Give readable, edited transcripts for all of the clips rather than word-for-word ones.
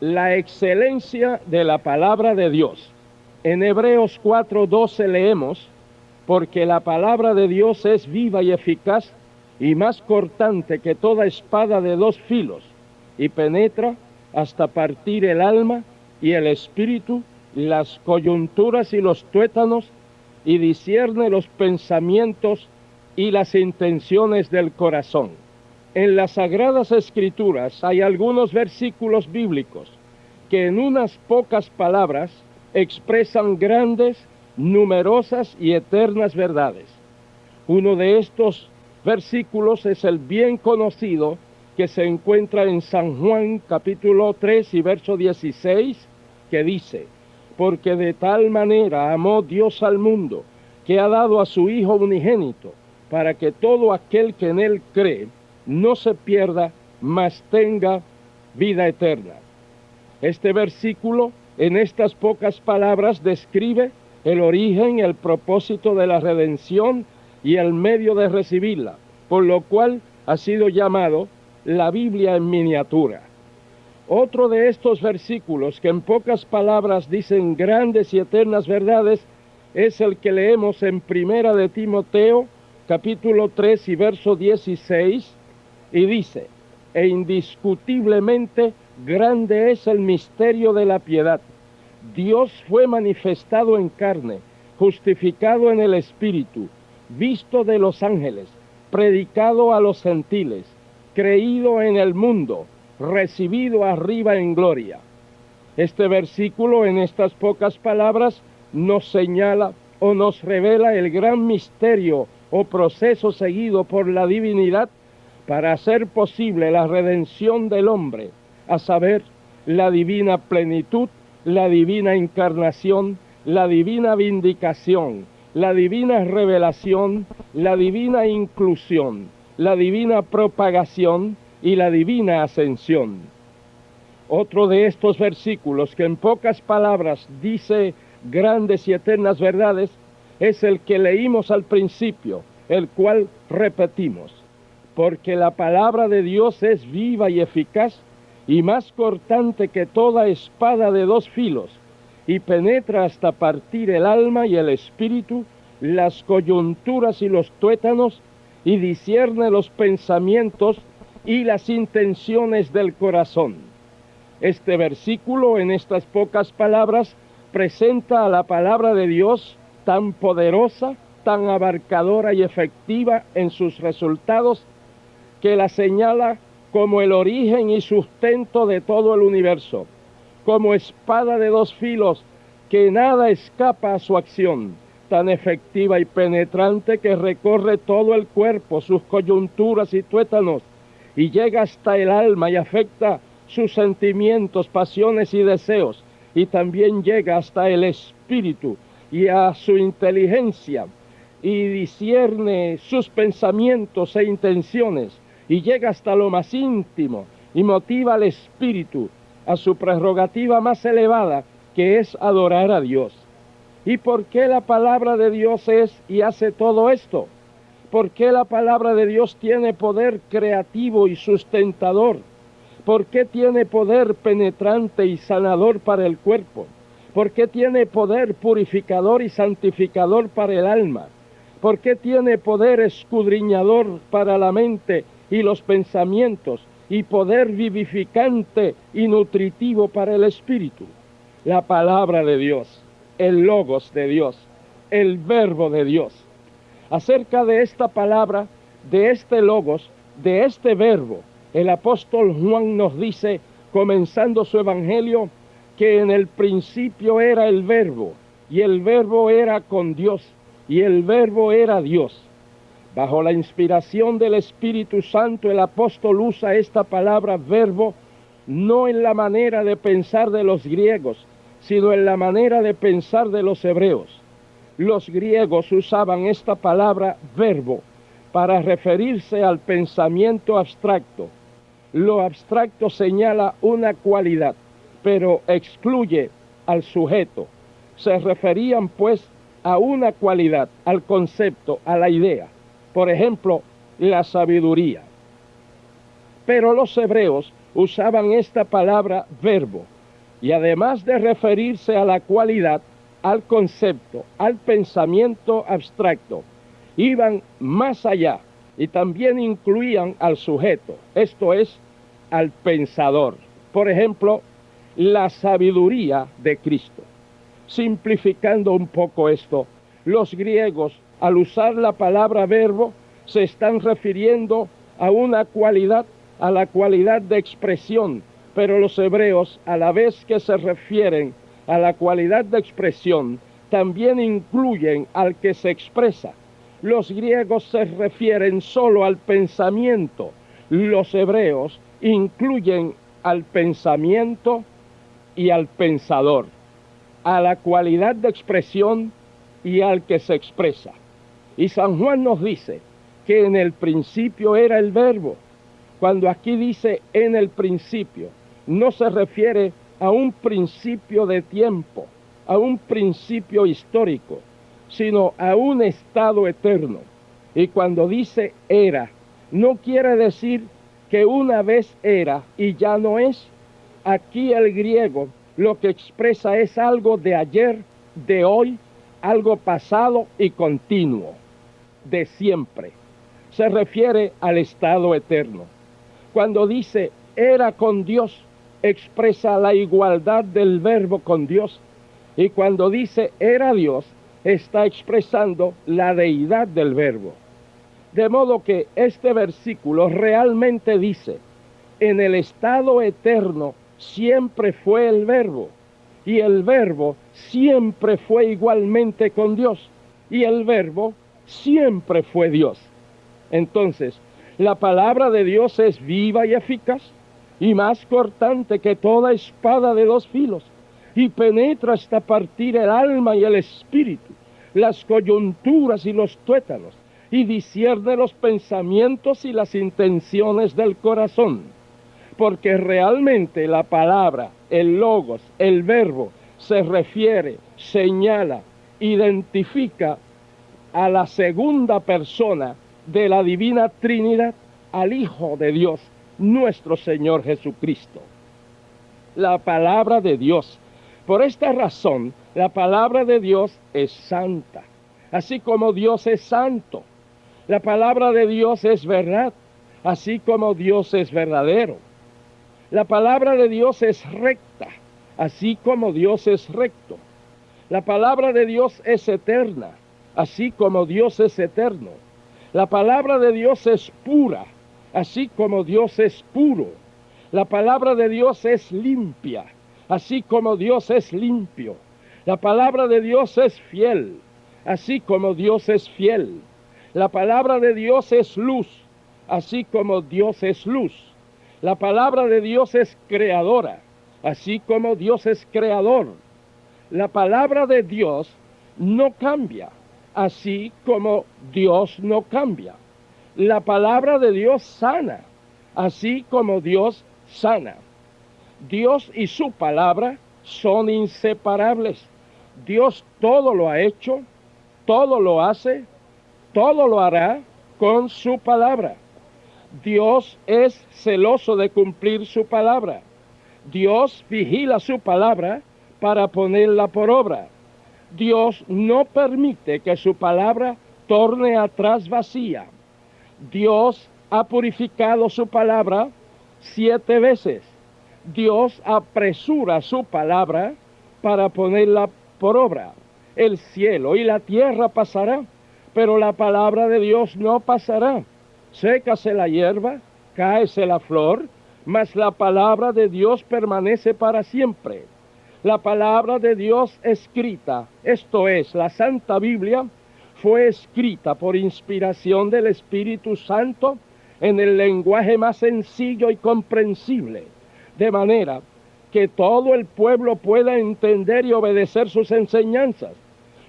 la excelencia de la palabra de Dios. En Hebreos 4:12 leemos: porque la palabra de Dios es viva y eficaz y más cortante que toda espada de dos filos, y penetra hasta partir el alma y el espíritu, las coyunturas y los tuétanos, y discierne los pensamientos y las intenciones del corazón. En las Sagradas Escrituras hay algunos versículos bíblicos que en unas pocas palabras expresan grandes, numerosas y eternas verdades. Uno de estos versículos es el bien conocido que se encuentra en San Juan capítulo 3 y verso 16, que dice: porque de tal manera amó Dios al mundo, que ha dado a su Hijo unigénito, para que todo aquel que en él cree no se pierda, mas tenga vida eterna. Este versículo, en estas pocas palabras, describe el origen, el propósito de la redención y el medio de recibirla, por lo cual ha sido llamado la Biblia en miniatura. Otro de estos versículos que en pocas palabras dicen grandes y eternas verdades es el que leemos en Primera de Timoteo, capítulo 3 y verso 16, y dice: e indiscutiblemente grande es el misterio de la piedad. Dios fue manifestado en carne, justificado en el Espíritu, visto de los ángeles, predicado a los gentiles, creído en el mundo, recibido arriba en gloria. Este versículo, en estas pocas palabras, nos señala o nos revela el gran misterio o proceso seguido por la divinidad para hacer posible la redención del hombre, a saber, la divina plenitud, la divina encarnación, la divina vindicación, la divina revelación, la divina inclusión, la divina propagación y la divina ascensión. Otro de estos versículos que en pocas palabras dice grandes y eternas verdades es el que leímos al principio, el cual repetimos: porque la palabra de Dios es viva y eficaz y más cortante que toda espada de dos filos, y penetra hasta partir el alma y el espíritu, las coyunturas y los tuétanos, y discierne los pensamientos y las intenciones del corazón. Este versículo, en estas pocas palabras, presenta a la palabra de Dios tan poderosa, tan abarcadora y efectiva en sus resultados, que la señala como el origen y sustento de todo el universo, como espada de dos filos que nada escapa a su acción, tan efectiva y penetrante que recorre todo el cuerpo, sus coyunturas y tuétanos, y llega hasta el alma y afecta sus sentimientos, pasiones y deseos, y también llega hasta el espíritu y a su inteligencia, y discierne sus pensamientos e intenciones, y llega hasta lo más íntimo y motiva al espíritu a su prerrogativa más elevada, que es adorar a Dios. ¿Y por qué la palabra de Dios es y hace todo esto? ¿Por qué la palabra de Dios tiene poder creativo y sustentador? ¿Por qué tiene poder penetrante y sanador para el cuerpo? ¿Por qué tiene poder purificador y santificador para el alma? ¿Por qué tiene poder escudriñador para la mente y los pensamientos, y poder vivificante y nutritivo para el espíritu? La palabra de Dios, el logos de Dios, el verbo de Dios. Acerca de esta palabra, de este logos, de este verbo, el apóstol Juan nos dice, comenzando su evangelio, que en el principio era el verbo, y el verbo era con Dios, y el verbo era Dios. Bajo la inspiración del Espíritu Santo, el apóstol usa esta palabra verbo no en la manera de pensar de los griegos, sino en la manera de pensar de los hebreos. Los griegos usaban esta palabra verbo para referirse al pensamiento abstracto. Lo abstracto señala una cualidad, pero excluye al sujeto. Se referían pues a una cualidad, al concepto, a la idea. Por ejemplo, la sabiduría. Pero los hebreos usaban esta palabra verbo, y además de referirse a la cualidad, al concepto, al pensamiento abstracto, iban más allá y también incluían al sujeto, esto es, al pensador. Por ejemplo, la sabiduría de Cristo. Simplificando un poco esto, los griegos, al usar la palabra verbo, se están refiriendo a una cualidad, a la cualidad de expresión, pero los hebreos, a la vez que se refieren a la cualidad de expresión, también incluyen al que se expresa. Los griegos se refieren solo al pensamiento, los hebreos incluyen al pensamiento y al pensador, a la cualidad de expresión y al que se expresa. Y San Juan nos dice que en el principio era el verbo. Cuando aquí dice en el principio, no se refiere a un principio de tiempo, a un principio histórico, sino a un estado eterno. Y cuando dice era, no quiere decir que una vez era y ya no es. Aquí el griego lo que expresa es algo de ayer, de hoy, algo pasado y continuo, de siempre. Se refiere al estado eterno. Cuando dice era con Dios, expresa la igualdad del verbo con Dios. Y cuando dice era Dios, está expresando la deidad del verbo. De modo que este versículo realmente dice, en el estado eterno siempre fue el verbo, y el verbo siempre fue igualmente con Dios, y el verbo siempre fue Dios. Entonces, la palabra de Dios es viva y eficaz, y más cortante que toda espada de dos filos, y penetra hasta partir el alma y el espíritu, las coyunturas y los tuétanos, y discierne los pensamientos y las intenciones del corazón. Porque realmente la palabra, el logos, el verbo, se refiere, señala, identifica a la segunda persona de la divina Trinidad, al Hijo de Dios, nuestro Señor Jesucristo. La palabra de Dios. Por esta razón, la palabra de Dios es santa, así como Dios es santo. La palabra de Dios es verdad, así como Dios es verdadero. La palabra de Dios es recta, así como Dios es recto. La palabra de Dios es eterna, así como Dios es eterno. La palabra de Dios es pura, así como Dios es puro. La palabra de Dios es limpia, así como Dios es limpio. La palabra de Dios es fiel, así como Dios es fiel. La palabra de Dios es luz, así como Dios es luz. La palabra de Dios es creadora, así como Dios es creador. La palabra de Dios no cambia, así como Dios no cambia. La palabra de Dios sana, así como Dios sana. Dios y su palabra son inseparables. Dios todo lo ha hecho, todo lo hace, todo lo hará con su palabra. Dios es celoso de cumplir su palabra. Dios vigila su palabra para ponerla por obra. Dios no permite que su palabra torne atrás vacía. Dios ha purificado su palabra 7 veces. Dios apresura su palabra para ponerla por obra. El cielo y la tierra pasarán, pero la palabra de Dios no pasará. Sécase la hierba, cáese la flor, mas la palabra de Dios permanece para siempre. La palabra de Dios escrita, esto es, la Santa Biblia, fue escrita por inspiración del Espíritu Santo en el lenguaje más sencillo y comprensible, de manera que todo el pueblo pueda entender y obedecer sus enseñanzas,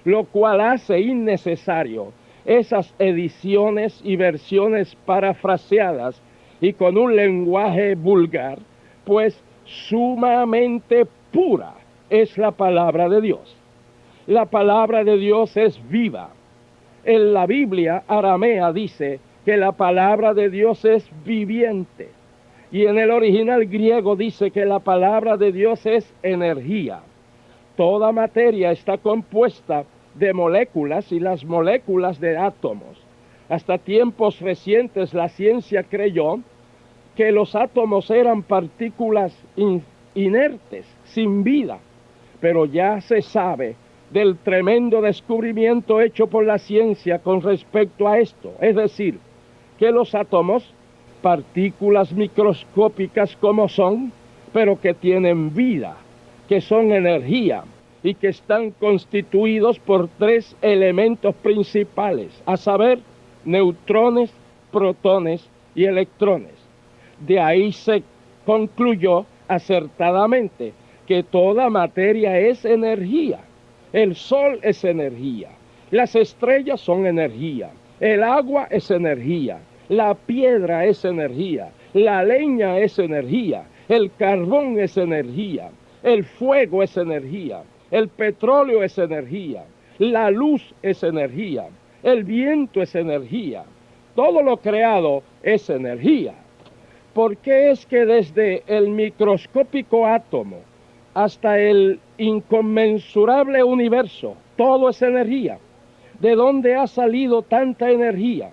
lo cual hace innecesario esas ediciones y versiones parafraseadas y con un lenguaje vulgar, pues sumamente pura es la palabra de Dios. La palabra de Dios es viva. En la Biblia aramea dice que la palabra de Dios es viviente. Y en el original griego dice que la palabra de Dios es energía. Toda materia está compuesta de moléculas y las moléculas de átomos. Hasta tiempos recientes la ciencia creyó que los átomos eran partículas inertes, sin vida, pero ya se sabe del tremendo descubrimiento hecho por la ciencia con respecto a esto, es decir, que los átomos, partículas microscópicas como son, pero que tienen vida, que son energía y que están constituidos por tres elementos principales, a saber, neutrones, protones y electrones. De ahí se concluyó acertadamente que toda materia es energía. El sol es energía, las estrellas son energía, el agua es energía, la piedra es energía, la leña es energía, el carbón es energía, el fuego es energía, el petróleo es energía, la luz es energía, el viento es energía, todo lo creado es energía. ¿Por qué es que desde el microscópico átomo hasta el inconmensurable universo todo es energía? ¿De dónde ha salido tanta energía?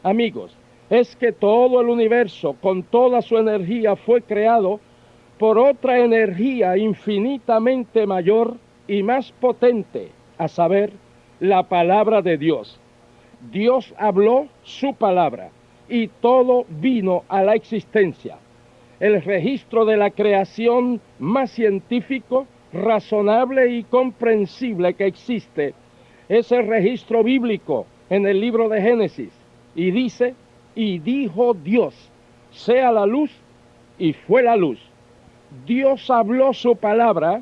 Amigos, es que todo el universo con toda su energía fue creado por otra energía infinitamente mayor y más potente, a saber, la palabra de Dios. Dios habló su palabra y todo vino a la existencia. El registro de la creación más científico, razonable y comprensible que existe es el registro bíblico en el libro de Génesis. Y dice, y dijo Dios, sea la luz, y fue la luz. Dios habló su palabra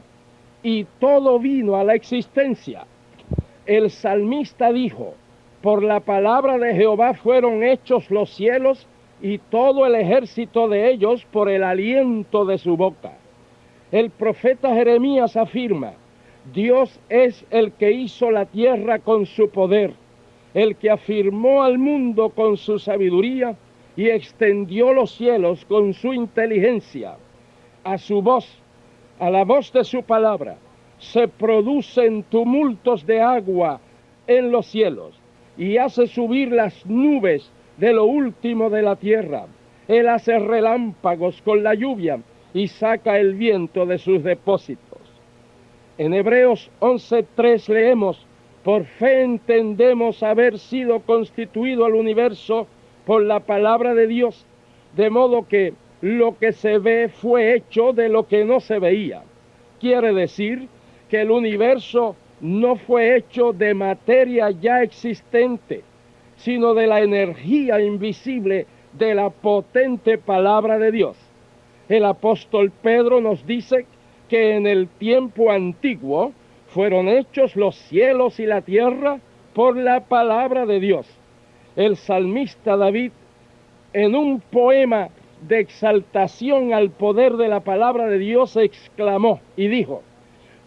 y todo vino a la existencia. El salmista dijo, por la palabra de Jehová fueron hechos los cielos y todo el ejército de ellos por el aliento de su boca. El profeta Jeremías afirma, Dios es el que hizo la tierra con su poder, el que afirmó al mundo con su sabiduría y extendió los cielos con su inteligencia. A su voz, a la voz de su palabra, se producen tumultos de agua en los cielos y hace subir las nubes de lo último de la tierra. Él hace relámpagos con la lluvia y saca el viento de sus depósitos. En Hebreos 11:3 leemos, por fe entendemos haber sido constituido el universo por la palabra de Dios, de modo que lo que se ve fue hecho de lo que no se veía. Quiere decir que el universo no fue hecho de materia ya existente, sino de la energía invisible de la potente palabra de Dios. El apóstol Pedro nos dice que en el tiempo antiguo fueron hechos los cielos y la tierra por la palabra de Dios. El salmista David, en un poema de exaltación al poder de la palabra de Dios, exclamó y dijo,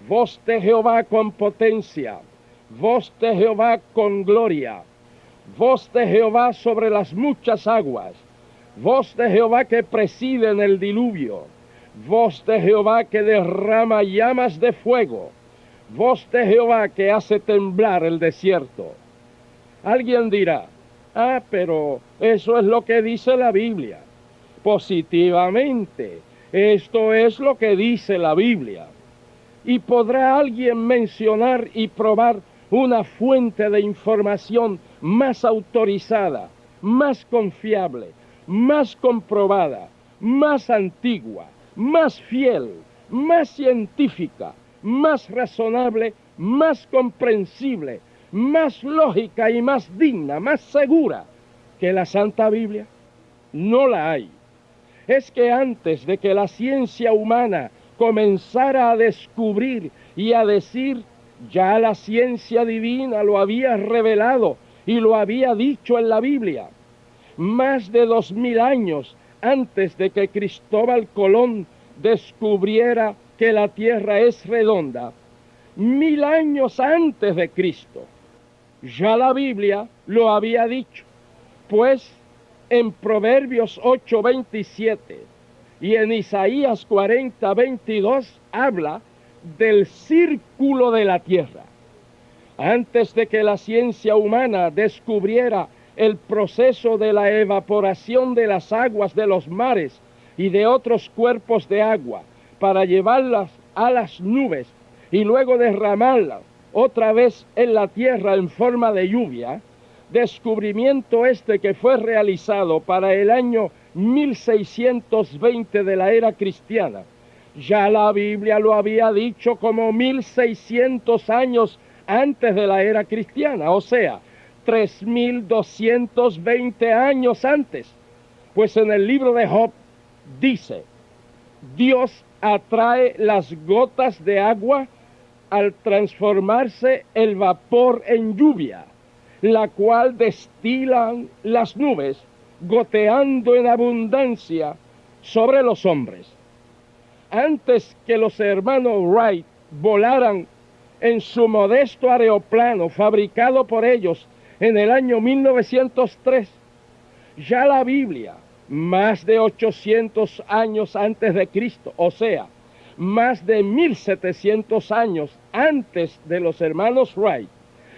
voz de Jehová con potencia, voz de Jehová con gloria, voz de Jehová sobre las muchas aguas, voz de Jehová que preside en el diluvio, voz de Jehová que derrama llamas de fuego, voz de Jehová que hace temblar el desierto. Alguien dirá, pero eso es lo que dice la Biblia. Positivamente, esto es lo que dice la Biblia. ¿Y podrá alguien mencionar y probar una fuente de información más autorizada, más confiable, más comprobada, más antigua, más fiel, más científica, más razonable, más comprensible, más lógica y más digna, más segura que la Santa Biblia? No la hay. Es que antes de que la ciencia humana comenzara a descubrir y a decir, ya la ciencia divina lo había revelado y lo había dicho en la Biblia. Más de 2000 años antes de que Cristóbal Colón descubriera que la Tierra es redonda, 1000 años antes de Cristo, ya la Biblia lo había dicho, pues en Proverbios 8:27 Y en Isaías 40:22 habla del círculo de la tierra. Antes de que la ciencia humana descubriera el proceso de la evaporación de las aguas de los mares y de otros cuerpos de agua para llevarlas a las nubes y luego derramarlas otra vez en la tierra en forma de lluvia, descubrimiento este que fue realizado para el año 1620 de la era cristiana. Ya la Biblia lo había dicho como 1600 años antes de la era cristiana, o sea, 3220 años antes. Pues en el libro de Job dice, Dios atrae las gotas de agua al transformarse el vapor en lluvia, la cual destilan las nubes, goteando en abundancia sobre los hombres. Antes que los hermanos Wright volaran en su modesto aeroplano fabricado por ellos en el año 1903, ya la Biblia, más de 800 años antes de Cristo, o sea, más de 1700 años antes de los hermanos Wright,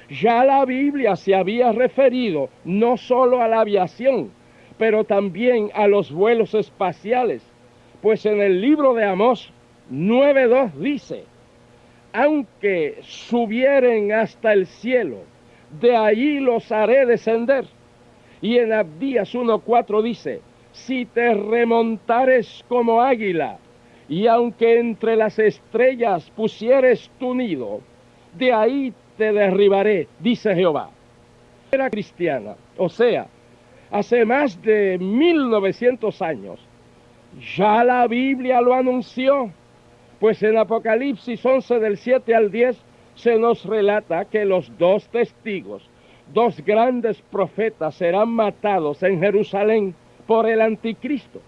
ya la Biblia se había referido no solo a la aviación, pero también a los vuelos espaciales, pues en el libro de Amós 9:2 dice, aunque subieren hasta el cielo, de allí los haré descender. Y en Abdías 1:4 dice, si te remontares como águila, y aunque entre las estrellas pusieres tu nido, de ahí te derribaré, dice Jehová. Era cristiana, o sea, hace más de 1900 años, ya la Biblia lo anunció, pues en Apocalipsis 11 del 7 al 10 se nos relata que los dos testigos, dos grandes profetas serán matados en Jerusalén por el anticristo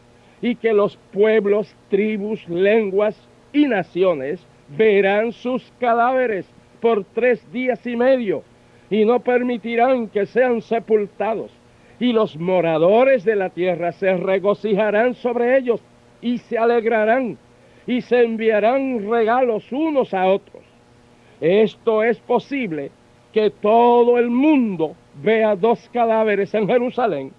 y que los pueblos, tribus, lenguas y naciones verán sus cadáveres por 3 días y medio y no permitirán que sean sepultados y los moradores de la tierra se regocijarán sobre ellos y se alegrarán y se enviarán regalos unos a otros. Esto es posible que todo el mundo vea 2 cadáveres en Jerusalén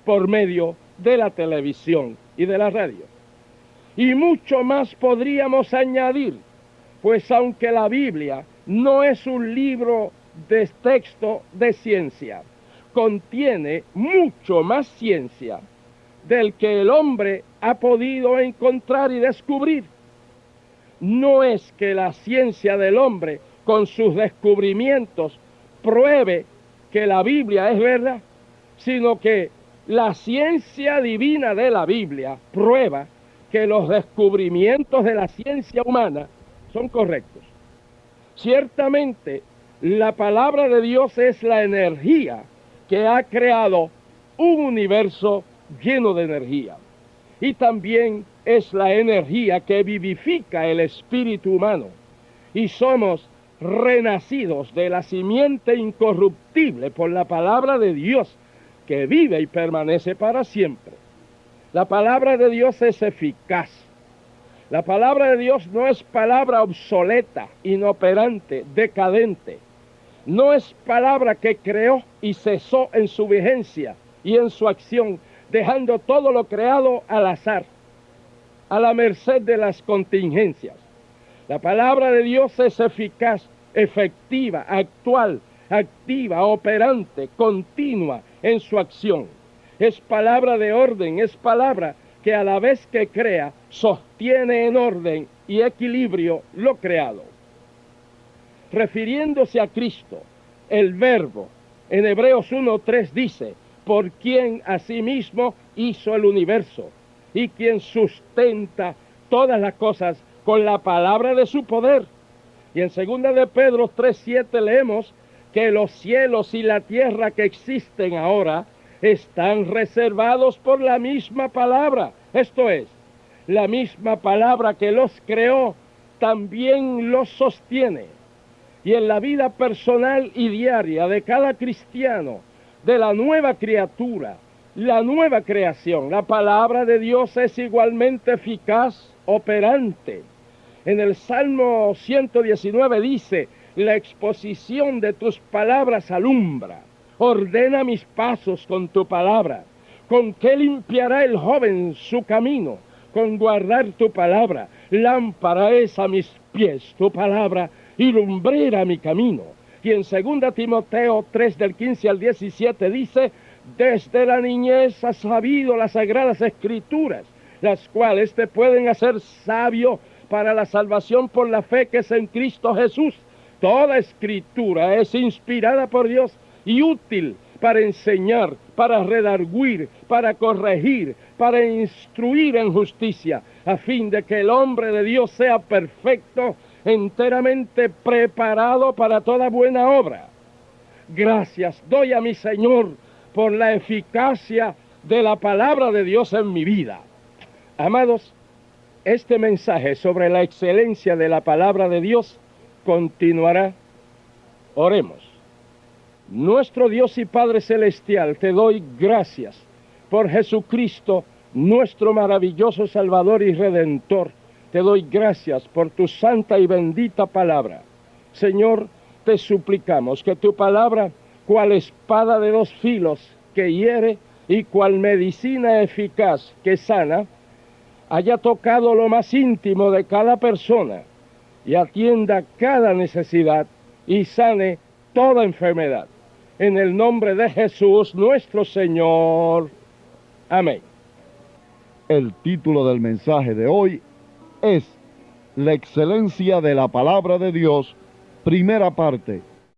por medio de la televisión y de la radio. Y mucho más podríamos añadir, pues aunque la Biblia no es un libro de texto de ciencia, contiene mucho más ciencia del que el hombre ha podido encontrar y descubrir. No es que la ciencia del hombre con sus descubrimientos pruebe que la Biblia es verdad, sino que la ciencia divina de la Biblia prueba que los descubrimientos de la ciencia humana son correctos. Ciertamente, la palabra de Dios es la energía que ha creado un universo lleno de energía. Y también es la energía que vivifica el espíritu humano. Y somos renacidos de la simiente incorruptible por la palabra de Dios, que vive y permanece para siempre. La palabra de Dios es eficaz. La palabra de Dios no es palabra obsoleta, inoperante, decadente. No es palabra que creó y cesó en su vigencia y en su acción, dejando todo lo creado al azar, a la merced de las contingencias. La palabra de Dios es eficaz, efectiva, actual, activa, operante, continua en su acción. Es palabra de orden, es palabra que a la vez que crea, sostiene en orden y equilibrio lo creado. Refiriéndose a Cristo, el Verbo, en Hebreos 1:3 dice, por quien asimismo hizo el universo y quien sustenta todas las cosas con la palabra de su poder. Y en 2 de Pedro 3:7 leemos que los cielos y la tierra que existen ahora están reservados por la misma palabra. Esto es, la misma palabra que los creó también los sostiene. Y en la vida personal y diaria de cada cristiano, de la nueva criatura, la nueva creación. La palabra de Dios es igualmente eficaz, operante. En el Salmo 119 dice, la exposición de tus palabras alumbra. Ordena mis pasos con tu palabra. ¿Con qué limpiará el joven su camino? Con guardar tu palabra. Lámpara es a mis pies tu palabra y lumbrera mi camino. Y en 2 Timoteo 3 del 15 al 17 dice, desde la niñez has sabido las sagradas escrituras, las cuales te pueden hacer sabio para la salvación por la fe que es en Cristo Jesús. Toda escritura es inspirada por Dios y útil para enseñar, para redarguir, para corregir, para instruir en justicia, a fin de que el hombre de Dios sea perfecto, enteramente preparado para toda buena obra. Gracias doy a mi Señor por la eficacia de la palabra de Dios en mi vida. Amados, este mensaje sobre la excelencia de la palabra de Dios continuará. Oremos. Nuestro Dios y Padre Celestial, te doy gracias por Jesucristo, nuestro maravilloso Salvador y Redentor. Te doy gracias por tu santa y bendita palabra. Señor, te suplicamos que tu palabra, cual espada de dos filos que hiere y cual medicina eficaz que sana, haya tocado lo más íntimo de cada persona y atienda cada necesidad y sane toda enfermedad. En el nombre de Jesús nuestro Señor. Amén. El título del mensaje de hoy es La excelencia de la palabra de Dios, primera parte.